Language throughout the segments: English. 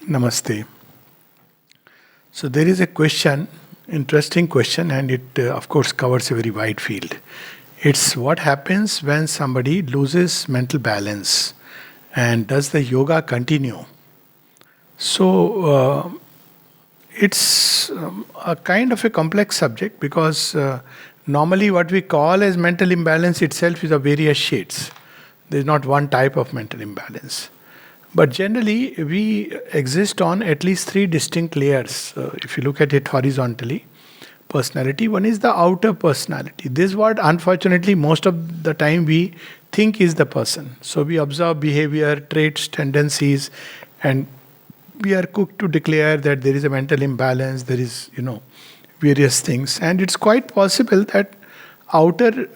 Namaste. So there is a question, interesting question, and it of course covers a very wide field. It's what happens when somebody loses mental balance, and does the yoga continue? So it's a kind of a complex subject because normally what we call as mental imbalance itself is of various shades. There is not one type of mental imbalance. But generally, we exist on at least three distinct layers. If you look at it horizontally, personality, one is the outer personality. This is what, unfortunately, most of the time we think is the person. So we observe behavior, traits, tendencies, and we are quick to declare that there is a mental imbalance, there is, various things. And it's quite possible that outer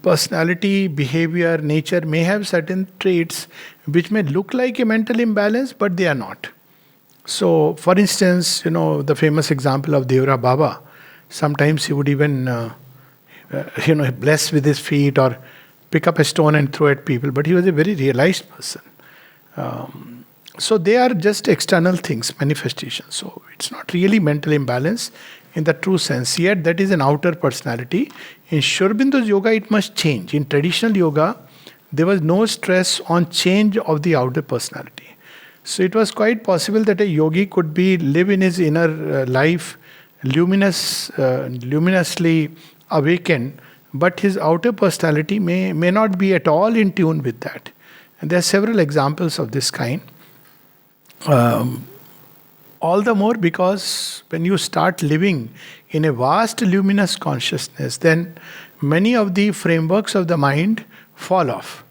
personality, behavior, nature may have certain traits which may look like a mental imbalance, but they are not. So, for instance, the famous example of Devra Baba. Sometimes he would even, bless with his feet or pick up a stone and throw at people, but he was a very realized person. So they are just external things, manifestations. So it's not really mental imbalance in the true sense. Yet that is an outer personality. In Sri Aurobindo's yoga, it must change. In traditional yoga, there was no stress on change of the outer personality. So it was quite possible that a yogi could live in his inner life, luminously awakened, but his outer personality may not be at all in tune with that. And there are several examples of this kind. All the more because when you start living in a vast luminous consciousness, then many of the frameworks of the mind fall off.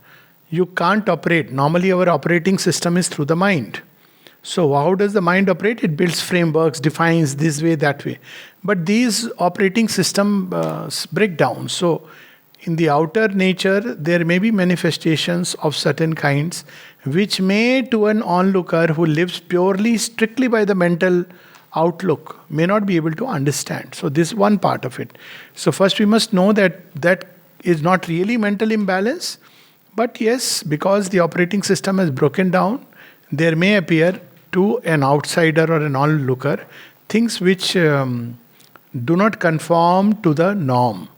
You can't operate. Normally, our operating system is through the mind. So, how does the mind operate? It builds frameworks, defines this way, that way. But these operating systems break down. So, in the outer nature, there may be manifestations of certain kinds which may, to an onlooker who lives purely, strictly by the mental outlook, may not be able to understand. So, this is one part of it. So, first we must know that is not really mental imbalance, but yes, because the operating system has broken down, there may appear to an outsider or an onlooker things which do not conform to the norm.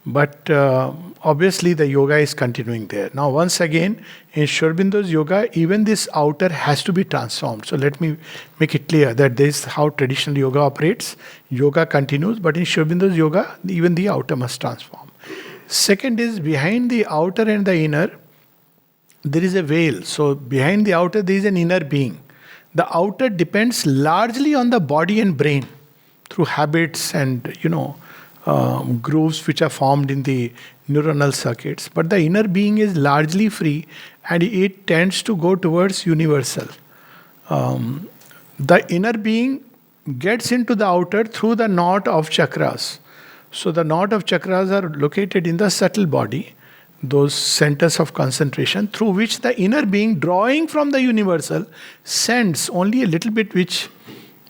But obviously the yoga is continuing there. Now once again, in Sri Aurobindo's yoga, even this outer has to be transformed. So let me make it clear that this is how traditional yoga operates. Yoga continues, but in Sri Aurobindo's yoga, even the outer must transform. Second is, behind the outer and the inner, there is a veil. So behind the outer, there is an inner being. The outer depends largely on the body and brain through habits and, grooves which are formed in the neuronal circuits. But the inner being is largely free and it tends to go towards universal. The inner being gets into the outer through the knot of chakras. So the knot of chakras are located in the subtle body, those centers of concentration through which the inner being, drawing from the universal, sends only a little bit which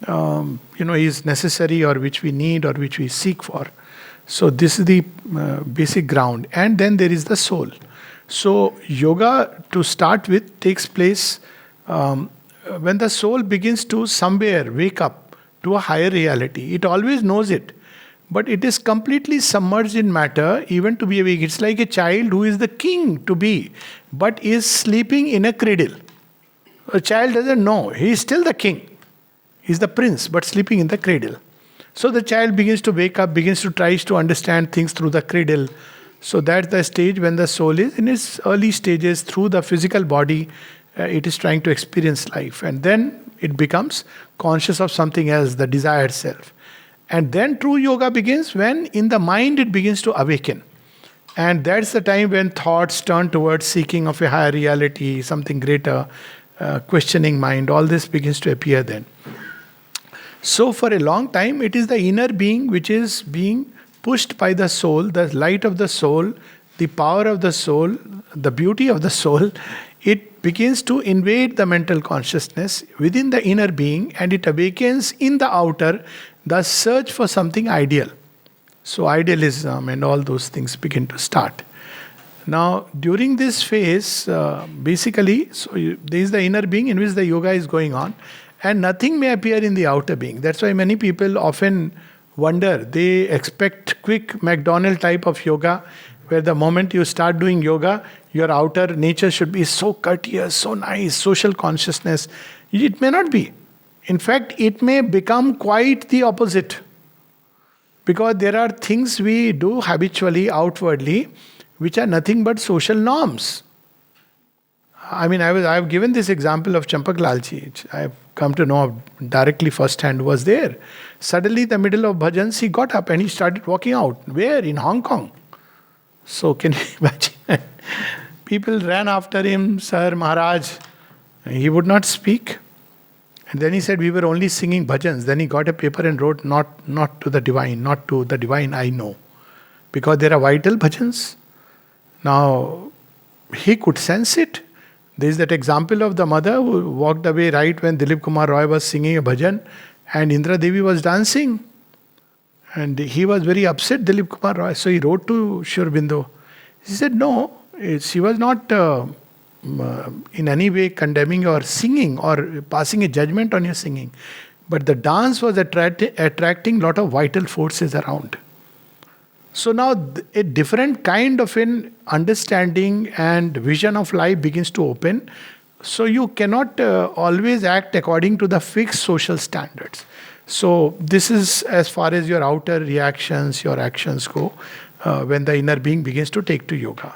is necessary or which we need or which we seek for. So this is the basic ground. And then there is the soul. So yoga, to start with, takes place when the soul begins to somewhere wake up to a higher reality. It always knows it, but it is completely submerged in matter even to be awake. It's like a child who is the king to be, but is sleeping in a cradle. A child doesn't know. He is still the king. He's the prince, but sleeping in the cradle. So the child begins to wake up, begins to try to understand things through the cradle. So that's the stage when the soul is in its early stages through the physical body. It is trying to experience life. And then it becomes conscious of something else, the desired self. And then true yoga begins when in the mind it begins to awaken. And that's the time when thoughts turn towards seeking of a higher reality, something greater, questioning mind. All this begins to appear then. So for a long time, it is the inner being which is being pushed by the soul, the light of the soul, the power of the soul, the beauty of the soul. It begins to invade the mental consciousness within the inner being, and it awakens in the outer the search for something ideal. So idealism and all those things begin to start. Now, during this phase, there is the inner being in which the yoga is going on. And nothing may appear in the outer being. That's why many people often wonder. They expect quick McDonald type of yoga, where the moment you start doing yoga, your outer nature should be so courteous, so nice, social consciousness. It may not be. In fact, it may become quite the opposite. Because there are things we do habitually, outwardly, which are nothing but social norms. I mean, I've given this example of Champak Lalji, which I've come to know directly firsthand, was there. Suddenly, in the middle of bhajans, he got up and he started walking out. Where? In Hong Kong. So, can you imagine? People ran after him, Sir Maharaj. He would not speak. And then he said, we were only singing bhajans. Then he got a paper and wrote, not to the divine, not to the divine I know. Because there are vital bhajans. Now, he could sense it. There is that example of the mother who walked away right when Dilip Kumar Roy was singing a bhajan and Indra Devi was dancing. And he was very upset, Dilip Kumar Roy. So he wrote to Shri Aurobindo. He said, no, she was not in any way condemning your singing or passing a judgment on your singing. But the dance was attracting a lot of vital forces around. So now a different kind of an understanding and vision of life begins to open. So you cannot always act according to the fixed social standards. So this is as far as your outer reactions, your actions go, when the inner being begins to take to yoga.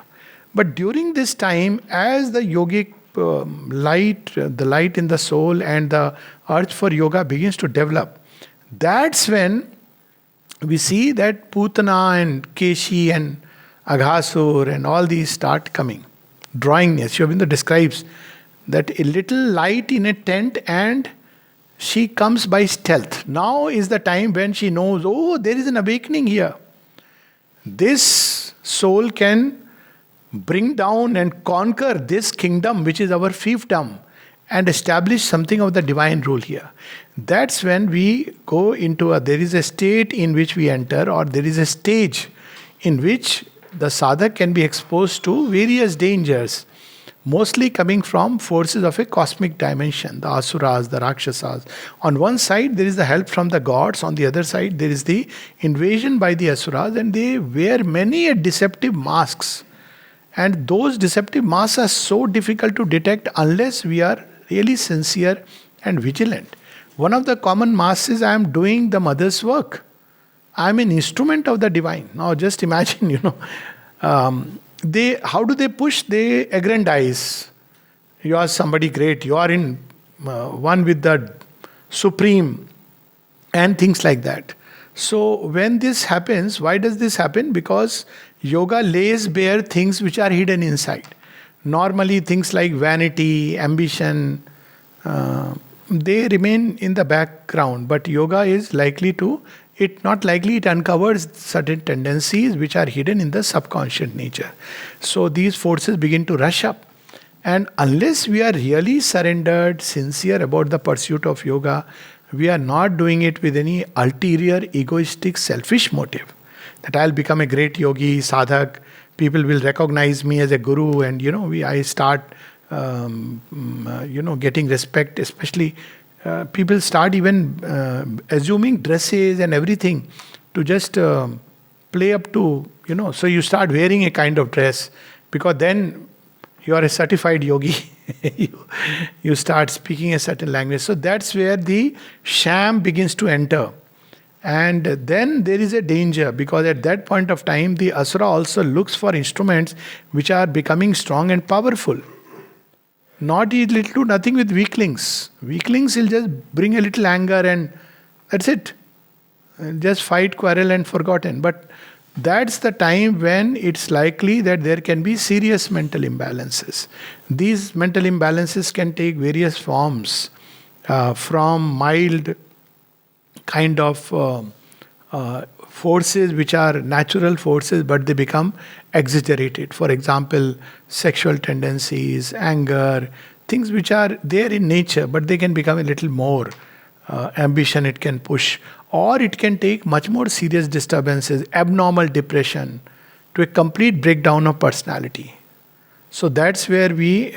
But during this time, as the yogic light, the light in the soul and the urge for yoga begins to develop, that's when we see that Putana and Keshi and Aghasur and all these start coming, drawing near. Sri Aurobindo describes that a little light in a tent and she comes by stealth. Now is the time when she knows, oh, there is an awakening here. This soul can bring down and conquer this kingdom, which is our fiefdom, and establish something of the divine rule here. That's when we go into there is a state in which we enter, or there is a stage in which the sadhak can be exposed to various dangers, mostly coming from forces of a cosmic dimension, the asuras, the rakshasas. On one side, there is the help from the gods. On the other side, there is the invasion by the asuras, and they wear many deceptive masks. And those deceptive masks are so difficult to detect unless we are really sincere and vigilant. One of the common masks is I am doing the mother's work. I am an instrument of the divine. Now just imagine, how do they push? They aggrandize. You are somebody great. You are in one with the supreme and things like that. So when this happens, why does this happen? Because yoga lays bare things which are hidden inside. Normally things like vanity, ambition, they remain in the background. But yoga is it uncovers certain tendencies which are hidden in the subconscious nature. So these forces begin to rush up. And unless we are really surrendered, sincere about the pursuit of yoga, we are not doing it with any ulterior, egoistic, selfish motive. That I'll become a great yogi, sadhak, people will recognize me as a guru, and I start getting respect. Especially people start even assuming dresses and everything to just play up to, so you start wearing a kind of dress because then you are a certified yogi. you start speaking a certain language. So that's where the sham begins to enter. And then there is a danger, because at that point of time, the asura also looks for instruments which are becoming strong and powerful. Not a little, nothing with weaklings. Weaklings will just bring a little anger and that's it. Just fight, quarrel and forgotten. But that's the time when it's likely that there can be serious mental imbalances. These mental imbalances can take various forms, from mild kind of forces which are natural forces, but they become exaggerated. For example, sexual tendencies, anger, things which are there in nature, but they can become a little more. Ambition it can push, or it can take much more serious disturbances, abnormal depression, to a complete breakdown of personality. So that's where we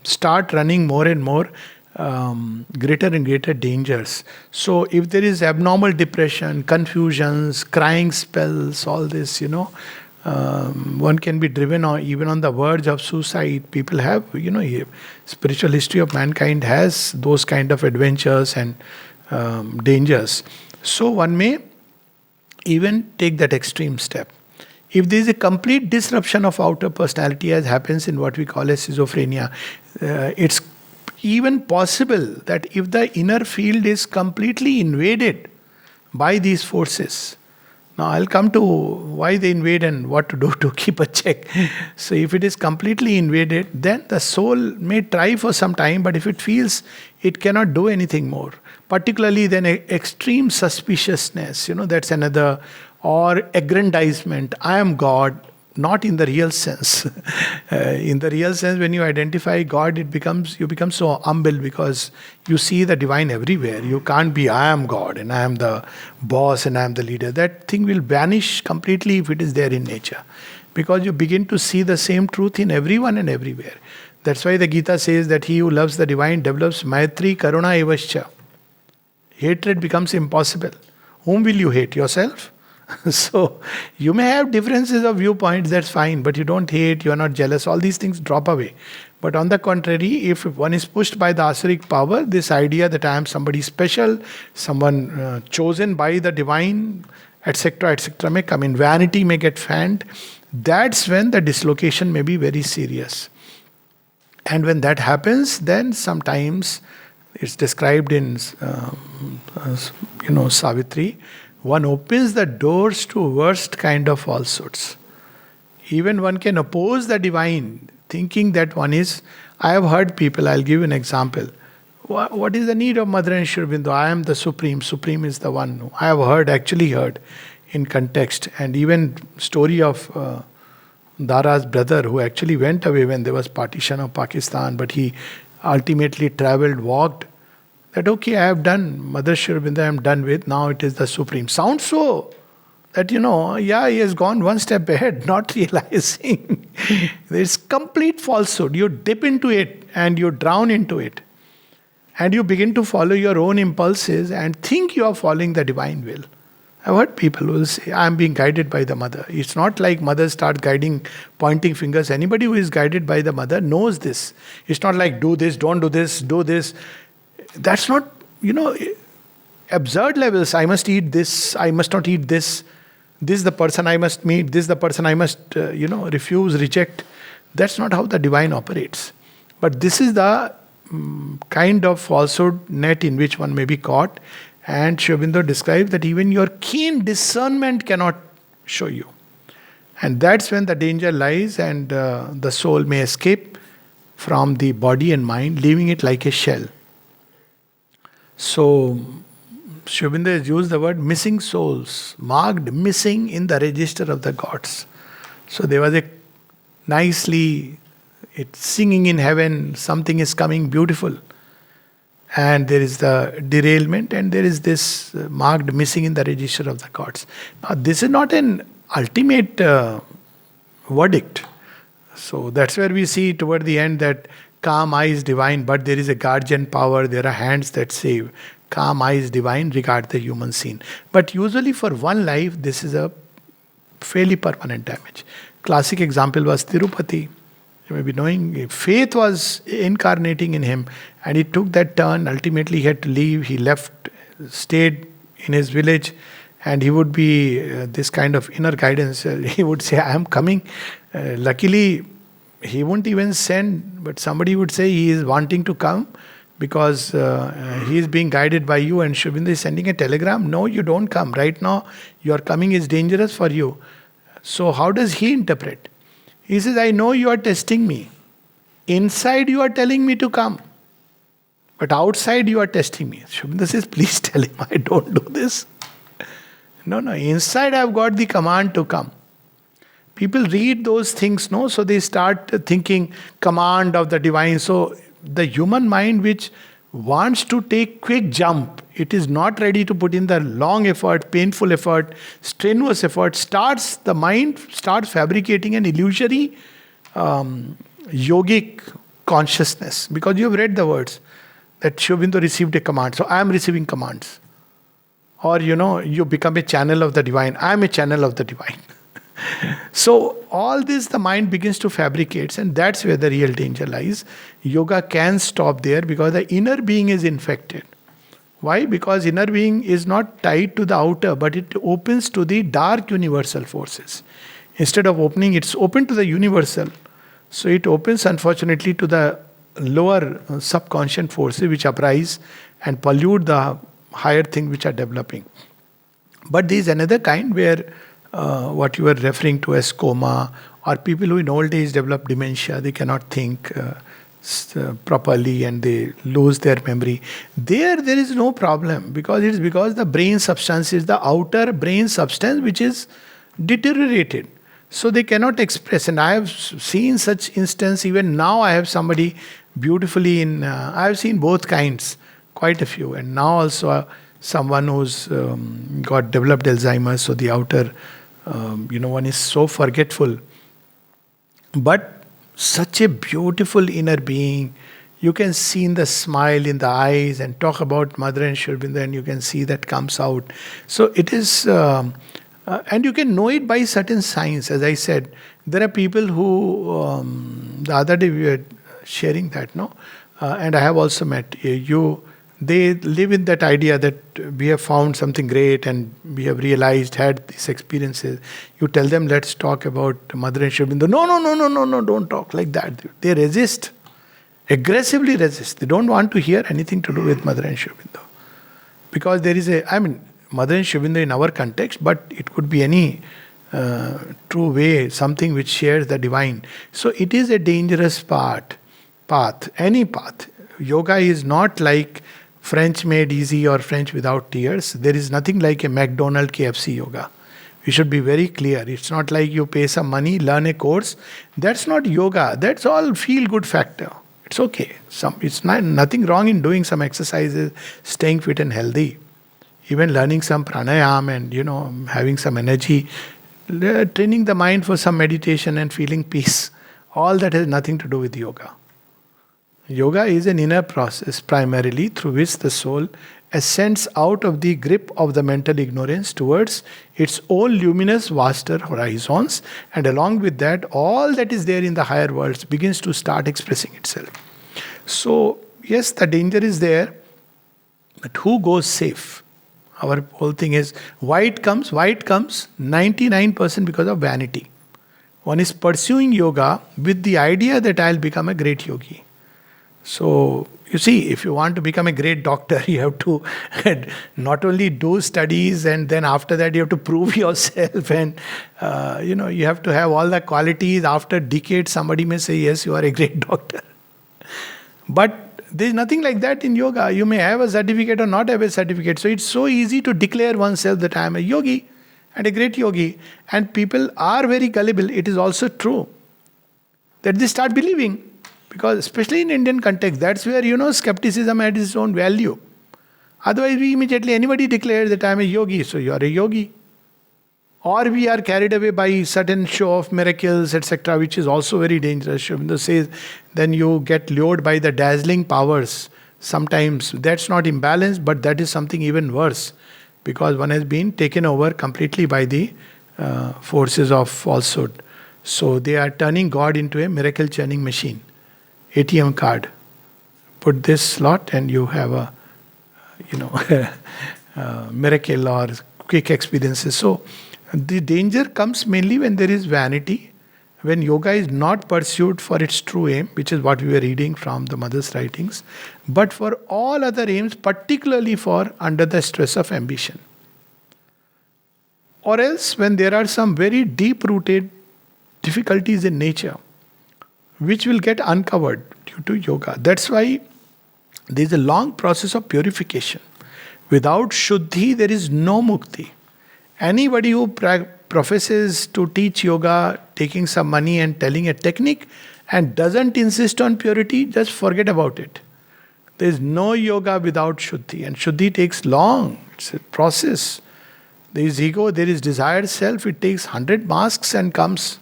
start running more and more greater and greater dangers. So if there is abnormal depression, confusions, crying spells, all this, one can be driven or even on the verge of suicide. People have, spiritual history of mankind has those kind of adventures and dangers. So one may even take that extreme step. If there is a complete disruption of outer personality, as happens in what we call as schizophrenia, it's even possible that if the inner field is completely invaded by these forces. Now, I'll come to why they invade and what to do to keep a check. So, if it is completely invaded, then the soul may try for some time, but if it feels it cannot do anything more, particularly then extreme suspiciousness, that's another, or aggrandizement. I am God, not in the real sense. In the real sense, when you identify God, you become so humble because you see the divine everywhere. You can't be, I am God and I am the boss and I am the leader. That thing will vanish completely if it is there in nature, because you begin to see the same truth in everyone and everywhere. That's why the Gita says that he who loves the divine develops Maitri Karuna Evascha. Hatred becomes impossible. Whom will you hate? Yourself? So, you may have differences of viewpoints, that's fine, but you don't hate, you are not jealous, all these things drop away. But on the contrary, if one is pushed by the Asuric power, this idea that I am somebody special, someone chosen by the divine, etc., may come in, vanity may get fanned, that's when the dislocation may be very serious. And when that happens, then sometimes it's described in, Savitri, one opens the doors to worst kind of falsehoods. Even one can oppose the divine, thinking that one is. I have heard people, I'll give you an example. What is the need of Mother and Sri Aurobindo? I am the Supreme. Supreme is the one. I have actually heard in context. And even story of Dara's brother who actually went away when there was partition of Pakistan, but he ultimately walked. That okay, I have done, Mother Sri Aurobindo I am done with, now it is the Supreme. Sounds so that, he has gone one step ahead, not realizing there's complete falsehood. You dip into it and you drown into it. And you begin to follow your own impulses and think you are following the divine will. I've heard people who will say, I am being guided by the mother. It's not like mothers start guiding, pointing fingers. Anybody who is guided by the mother knows this. It's not like do this, don't do this, do this. That's not, absurd levels. I must eat this, I must not eat this. This is the person I must meet, this is the person I must, refuse, reject. That's not how the divine operates. But this is the kind of falsehood net in which one may be caught. And Sri Aurobindo describes that even your keen discernment cannot show you. And that's when the danger lies, and the soul may escape from the body and mind, leaving it like a shell. So, Sri Aurobindo has used the word missing souls, marked missing in the register of the gods. So there was it's singing in heaven, something is coming beautiful. And there is the derailment, and there is this marked missing in the register of the gods. Now, this is not an ultimate verdict. So that's where we see toward the end that calm eye is divine, but there is a guardian power, there are hands that save. Calm eye is divine, regard the human scene. But usually for one life, this is a fairly permanent damage. Classic example was Tirupati. You may be knowing, faith was incarnating in him, and he took that turn. Ultimately, he had to leave. He left, stayed in his village, and he would be this kind of inner guidance. He would say, I am coming. Luckily, he wouldn't even send, but somebody would say he is wanting to come because he is being guided by you, and Sri Aurobindo is sending a telegram. No, you don't come. Right now, your coming is dangerous for you. So how does he interpret? He says, I know you are testing me. Inside you are telling me to come. But outside you are testing me. Sri Aurobindo says, please tell him I don't do this. No, inside I have got the command to come. People read those things, no? So they start thinking command of the divine. So the human mind which wants to take quick jump, it is not ready to put in the long effort, painful effort, strenuous effort, the mind starts fabricating an illusory yogic consciousness. Because you have read the words. that Shobindo received a command, so I am receiving commands. Or, you become a channel of the divine. I am a channel of the divine. So all this the mind begins to fabricate, and that's where the real danger lies. Yoga can stop there because the inner being is infected. Why? Because inner being is not tied to the outer, but it opens to the dark universal forces. Instead of opening, it's open to the universal. So it opens, unfortunately, to the lower subconscious forces which uprise and pollute the higher things which are developing. But there is another kind where what you were referring to as coma, or people who in old age develop dementia, they cannot think properly and they lose their memory. There is no problem, because it's because the brain substance is the outer brain substance which is deteriorated. So they cannot express. And I have seen such instance. Even now I have somebody beautifully in, I have seen both kinds, quite a few. And now also someone who's got developed Alzheimer's, so the outer, one is so forgetful. But such a beautiful inner being, you can see in the smile in the eyes, and talk about Mother and Sri Aurobindo, and you can see that comes out. So it is, and you can know it by certain signs. As I said, there are people who, the other day we were sharing that, no? And I have also met they live in that idea that we have found something great and we have realized, had these experiences. You tell them, let's talk about Mother and Sri Aurobindo. No, don't talk like that. They resist, aggressively resist. They don't want to hear anything to do with Mother and Sri Aurobindo. Because there is Mother and Sri Aurobindo in our context, but it could be any true way, something which shares the divine. So it is a dangerous path, any path. Yoga is not like French made easy or French without tears. There is nothing like a McDonald's KFC yoga. We should be very clear. It's not like you pay some money, learn a course. That's not yoga. That's all feel-good factor. It's okay. It's nothing wrong in doing some exercises, staying fit and healthy. Even learning some pranayam and, having some energy, training the mind for some meditation and feeling peace. All that has nothing to do with yoga. Yoga is an inner process primarily through which the soul ascends out of the grip of the mental ignorance towards its own luminous, vaster horizons, and along with that, all that is there in the higher worlds begins to start expressing itself. So, yes, the danger is there, but who goes safe? Our whole thing is why it comes 99% because of vanity. One is pursuing yoga with the idea that I'll become a great yogi. So, you see, if you want to become a great doctor, you have to not only do studies, and then after that you have to prove yourself, and you have to have all the qualities. After decades, somebody may say, yes, you are a great doctor. But there's nothing like that in yoga. You may have a certificate or not have a certificate. So it's so easy to declare oneself that I am a yogi and a great yogi. And people are very gullible. It is also true that they start believing. Because especially in Indian context, that's where, skepticism had its own value. Otherwise, anybody declares that I am a yogi, so you are a yogi. Or we are carried away by certain show of miracles, etc., which is also very dangerous. Sri Aurobindo says, then you get lured by the dazzling powers. Sometimes that's not imbalance, but that is something even worse. Because one has been taken over completely by the forces of falsehood. So they are turning God into a miracle churning machine. ATM card. Put this slot and you have a, miracle or quick experiences. So the danger comes mainly when there is vanity, when yoga is not pursued for its true aim, which is what we were reading from the mother's writings, but for all other aims, particularly for under the stress of ambition. Or else when there are some very deep-rooted difficulties in nature, which will get uncovered due to yoga. That's why there is a long process of purification. Without Shuddhi, there is no Mukti. Anybody who professes to teach yoga, taking some money and telling a technique, and doesn't insist on purity, just forget about it. There is no yoga without Shuddhi. And Shuddhi takes long. It's a process. There is ego, there is desired self. It takes 100 masks and comes.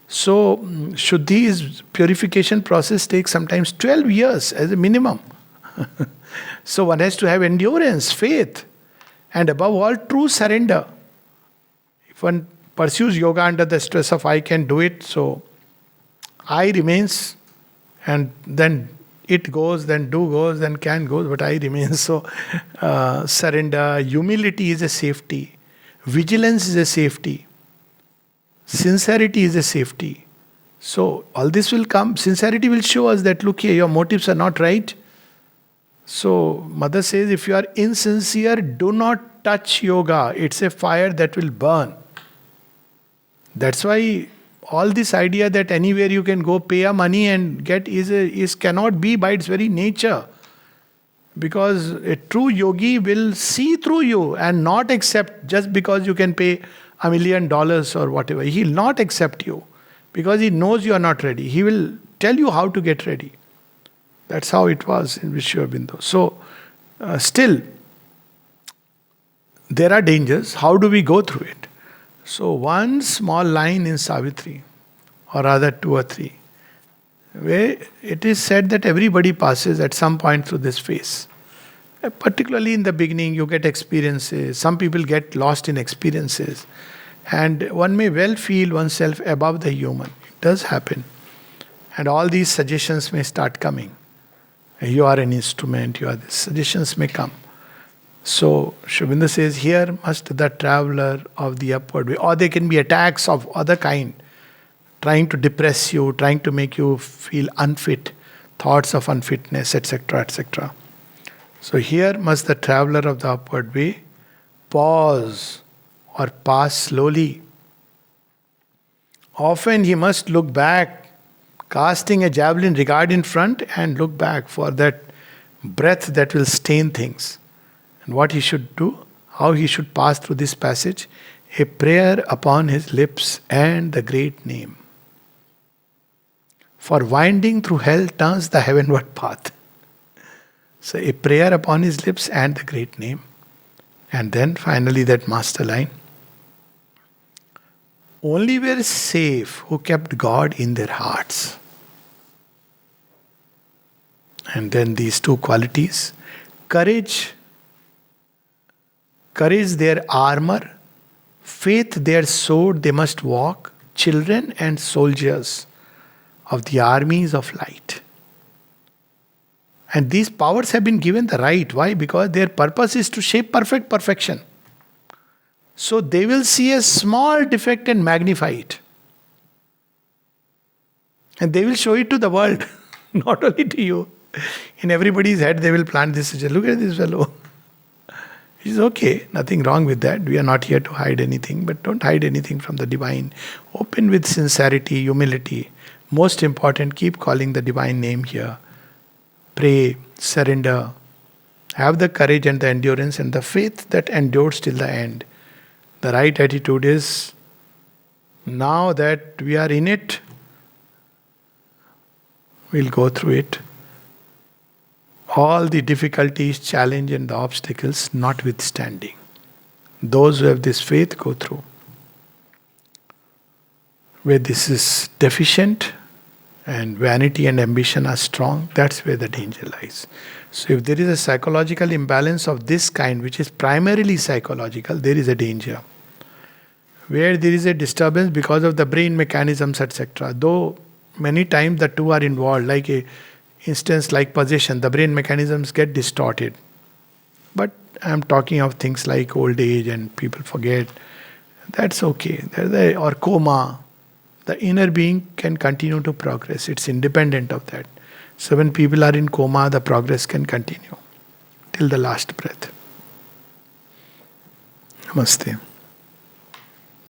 So, Shuddhi is purification process takes sometimes 12 years as a minimum. So one has to have endurance, faith, and above all, true surrender. If one pursues yoga under the stress of I can do it, so I remains, and then it goes, then do goes, then can goes, but I remains. So surrender, humility is a safety, vigilance is a safety, sincerity is a safety. So all this will come. Sincerity will show us that look here, your motives are not right. So Mother says, if you are insincere, do not touch yoga. It's a fire that will burn. That's why all this idea that anywhere you can go pay a money and get is cannot be by its very nature. Because a true yogi will see through you and not accept just because you can pay $1 million or whatever. He will not accept you because he knows you are not ready. He will tell you how to get ready. That's how it was in Vishwabindo. So, still, there are dangers. How do we go through it? So, one small line in Savitri, or rather two or three, where it is said that everybody passes at some point through this phase. Particularly in the beginning, you get experiences. Some people get lost in experiences. And one may well feel oneself above the human. It does happen. And all these suggestions may start coming. You are an instrument, you are this. Suggestions may come. So, Sri Aurobindo says, here must the traveler of the upward way, or there can be attacks of other kind, trying to depress you, trying to make you feel unfit, thoughts of unfitness, etc., etc. So, here must the traveler of the upward way pause or pass slowly. Often he must look back, casting a javelin, regard in front and look back for that breath that will stain things. And what he should do, how he should pass through this passage, a prayer upon his lips and the great name. For winding through hell turns the heavenward path. So a prayer upon his lips and the great name. And then finally that master line. Only were safe who kept God in their hearts. And then these two qualities, courage their armor, faith their sword, they must walk, children and soldiers of the armies of light. And these powers have been given the right. Why? Because their purpose is to shape perfection. So they will see a small defect and magnify it. And they will show it to the world, not only to you. In everybody's head, they will plant this. Look at this fellow. It's okay, nothing wrong with that. We are not here to hide anything, but don't hide anything from the divine. Open with sincerity, humility. Most important, keep calling the divine name here. Pray, surrender. Have the courage and the endurance and the faith that endures till the end. The right attitude is, now that we are in it, we'll go through it. All the difficulties, challenge and the obstacles notwithstanding. Those who have this faith go through. Where this is deficient and vanity and ambition are strong, that's where the danger lies. So if there is a psychological imbalance of this kind, which is primarily psychological, there is a danger. Where there is a disturbance because of the brain mechanisms, etc. Though many times the two are involved, like a instance like possession, the brain mechanisms get distorted. But I'm talking of things like old age and people forget. That's okay. Or coma. The inner being can continue to progress. It's independent of that. So when people are in coma, the progress can continue till the last breath. Namaste.